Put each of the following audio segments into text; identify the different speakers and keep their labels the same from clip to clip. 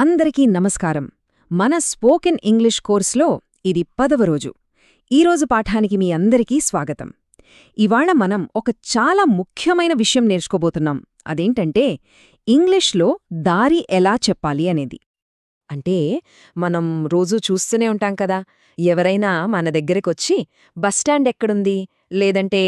Speaker 1: అందరికీ నమస్కారం. మన స్పోకెన్ ఇంగ్లీష్ కోర్సులో ఇది 10వ రోజు. ఈరోజు పాఠానికి మీ అందరికీ స్వాగతం. ఇవాళ మనం ఒక చాలా ముఖ్యమైన విషయం నేర్చుకోబోతున్నాం. అదేంటంటే ఇంగ్లీష్లో దారి ఎలా చెప్పాలి అనేది. అంటే మనం రోజూ చూస్తూనే ఉంటాం కదా, ఎవరైనా మన దగ్గరికొచ్చి బస్టాండ్ ఎక్కడుంది, లేదంటే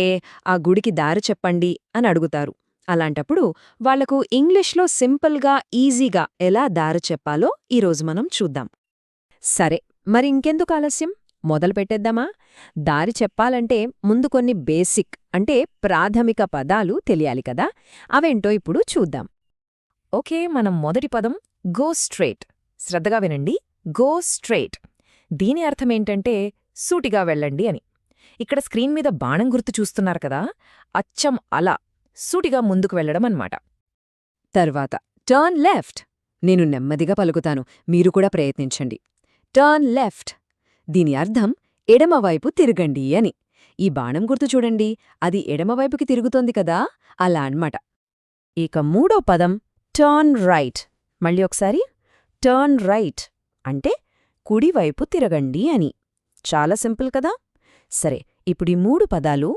Speaker 1: ఆ గుడికి దారి చెప్పండి అని అడుగుతారు. అలాంటప్పుడు వాళ్లకు ఇంగ్లీష్లో సింపుల్గా ఈజీగా ఎలా దారి చెప్పాలో ఈరోజు మనం చూద్దాం. సరే, మరి ఇంకెందుకు ఆలస్యం, మొదలు పెట్టేద్దామా? దారి చెప్పాలంటే ముందు కొన్ని బేసిక్ అంటే ప్రాథమిక పదాలు తెలియాలి కదా, అవేంటో ఇప్పుడు చూద్దాం. ఓకే, మనం మొదటి పదం గో స్ట్రేట్. శ్రద్ధగా వినండి, గో స్ట్రేట్. దీని అర్థమేంటంటే సూటిగా వెళ్ళండి అని. ఇక్కడ స్క్రీన్ మీద బాణం గుర్తు చూస్తున్నారు కదా, అచ్చం అలా సూటిగా ముందుకు వెళ్లడం అన్నమాట. తర్వాత టర్న్ లెఫ్ట్. నేను నెమ్మదిగా పలుకుతాను, మీరు కూడా ప్రయత్నించండి. Turn left. దీని అర్థం ఎడమవైపు తిరగండి అని. ఈ బాణం గుర్తు చూడండి, అది ఎడమవైపుకి తిరుగుతోంది కదా, అలా అన్నమాట. ఇక మూడో పదం టర్న్ రైట్. మళ్ళీ ఒకసారి టర్న్ రైట్ అంటే కుడివైపు తిరగండి అని. చాలా సింపుల్ కదా. సరే, ఇప్పుడు ఈ మూడు పదాలు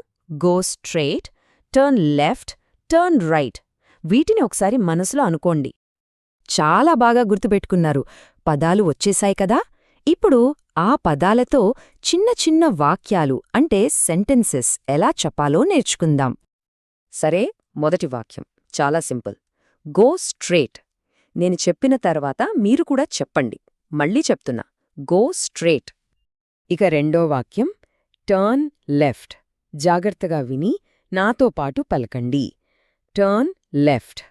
Speaker 1: go straight, turn left, turn right, వీటిని ఒకసారి మనసులో అనుకోండి. చాలా బాగా గుర్తుపెట్టుకున్నారు, పదాలు వచ్చేశాయి కదా. ఇప్పుడు ఆ పదాలతో చిన్న చిన్న వాక్యాలు అంటే సెంటెన్సెస్ ఎలా చెప్పాలో నేర్చుకుందాం. సరే, మొదటి వాక్యం చాలా సింపుల్, గో స్ట్రేట్. నేను చెప్పిన తర్వాత మీరు కూడా చెప్పండి. మళ్ళీ చెప్తున్నా, గో స్ట్రేట్. ఇక రెండో వాక్యం టర్న్ లెఫ్ట్. జాగ్రత్తగా విని నాతో పాటు పలకండి, టర్న్ లెఫ్ట్.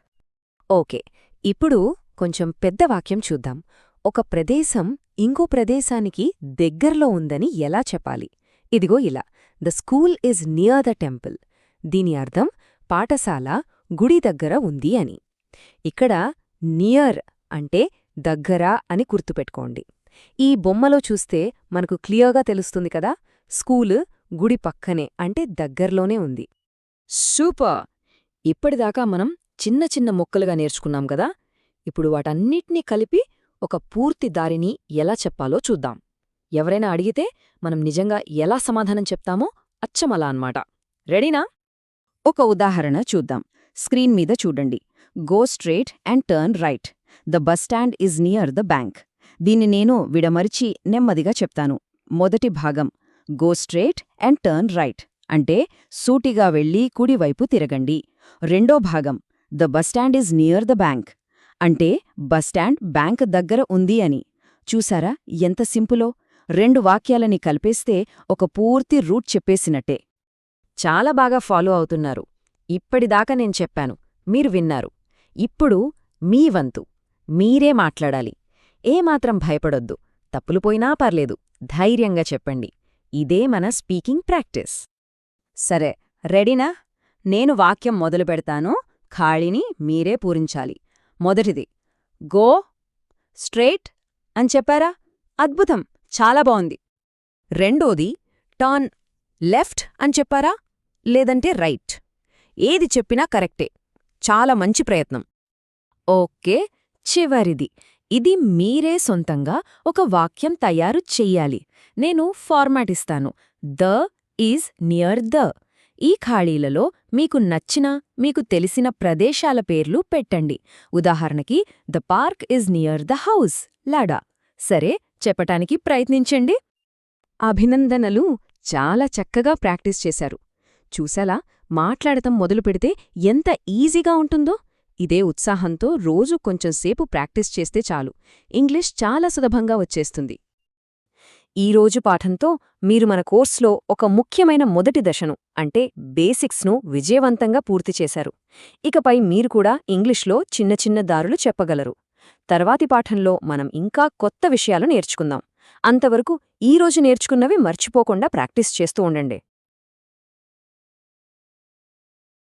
Speaker 1: ఓకే, ఇప్పుడు కొంచెం పెద్ద వాక్యం చూద్దాం. ఒక ప్రదేశం ఇంకో ప్రదేశానికి దగ్గర్లో ఉందని ఎలా చెప్పాలి? ఇదిగో ఇలా, the school is near the temple. దీని అర్థం పాఠశాల గుడి దగ్గర ఉంది అని. ఇక్కడ నియర్ అంటే దగ్గర అని గుర్తుపెట్టుకోండి. ఈ బొమ్మలో చూస్తే మనకు క్లియర్గా తెలుస్తుంది కదా, స్కూలు గుడి పక్కనే అంటే దగ్గర్లోనే ఉంది. సూపర్! ఇప్పటిదాకా మనం చిన్న చిన్న ముక్కలుగా నేర్చుకున్నాం కదా, ఇప్పుడు వాటన్నిటినీ కలిపి ఒక పూర్తి దారిని ఎలా చెప్పాలో చూద్దాం. ఎవరైనా అడిగితే మనం నిజంగా ఎలా సమాధానం చెప్తామో అచ్చమలా అన్నమాట. రెడీనా? ఒక ఉదాహరణ చూద్దాం. స్క్రీన్ మీద చూడండి, go straight and turn right. The bus stand is near the bank. దీన్ని నేను విడమరిచి నెమ్మదిగా చెప్తాను. మొదటి భాగం go straight and turn right అంటే సూటిగా వెళ్ళి కుడివైపు తిరగండి. రెండో భాగం the bus stand is near the bank అంటే బస్టాండ్ బ్యాంక్ దగ్గర ఉంది అని. చూసారా ఎంత సింపులో? రెండు వాక్యాలని కలిపేస్తే ఒక పూర్తి రూట్ చెప్పేసినట్టే. చాలా బాగా ఫాలో అవుతున్నారు. ఇప్పటిదాకా నేను చెప్పాను, మీరు విన్నారు. ఇప్పుడు మీ వంతు, మీరే మాట్లాడాలి. ఏమాత్రం భయపడొద్దు, తప్పులు పోయినా పర్లేదు, ధైర్యంగా చెప్పండి. ఇదే మన స్పీకింగ్ ప్రాక్టీస్. సరే, రెడీనా? నేను వాక్యం మొదలు పెడతాను, ఖాళీని మీరే పూరించాలి. మొదటిది గో స్ట్రేట్ అని చెప్పారా? అద్భుతం, చాలా బావుంది. రెండోది టర్న్ లెఫ్ట్ అని చెప్పారా, లేదంటే రైట్? ఏది చెప్పినా కరెక్టే, చాలా మంచి ప్రయత్నం. ఓకే, చివరిది, ఇది మీరే సొంతంగా ఒక వాక్యం తయారు చెయ్యాలి. నేను ఫార్మాట్ ఇస్తాను, ద ఈజ్ నియర్ ద. ఈ ఖాళీలలో మీకు నచ్చిన, మీకు తెలిసిన ప్రదేశాల పేర్లు పెట్టండి. ఉదాహరణకి the park is near the house, లాడా. సరే, చెప్పటానికి ప్రయత్నించండి. అభినందనలు, చాలా చక్కగా ప్రాక్టీస్ చేశారు. చూసాలా, మాట్లాడటం మొదలు పెడితే ఎంత ఈజీగా ఉంటుందో. ఇదే ఉత్సాహంతో రోజు కొంచెంసేపు ప్రాక్టీస్ చేస్తే చాలు, ఇంగ్లీష్ చాలా సులభంగా వచ్చేస్తుంది. ఈరోజు పాఠంతో మీరు మన కోర్సులో ఒక ముఖ్యమైన మొదటి దశను అంటే బేసిక్స్ను విజయవంతంగా పూర్తి చేశారు. ఇకపై మీరు కూడా ఇంగ్లీష్లో చిన్న చిన్న దారులు చెప్పగలరు. తర్వాతి పాఠంలో మనం ఇంకా కొత్త విషయాలు నేర్చుకుందాం. అంతవరకు ఈరోజు నేర్చుకున్నవి మర్చిపోకుండా ప్రాక్టీస్ చేస్తూ ఉండండి.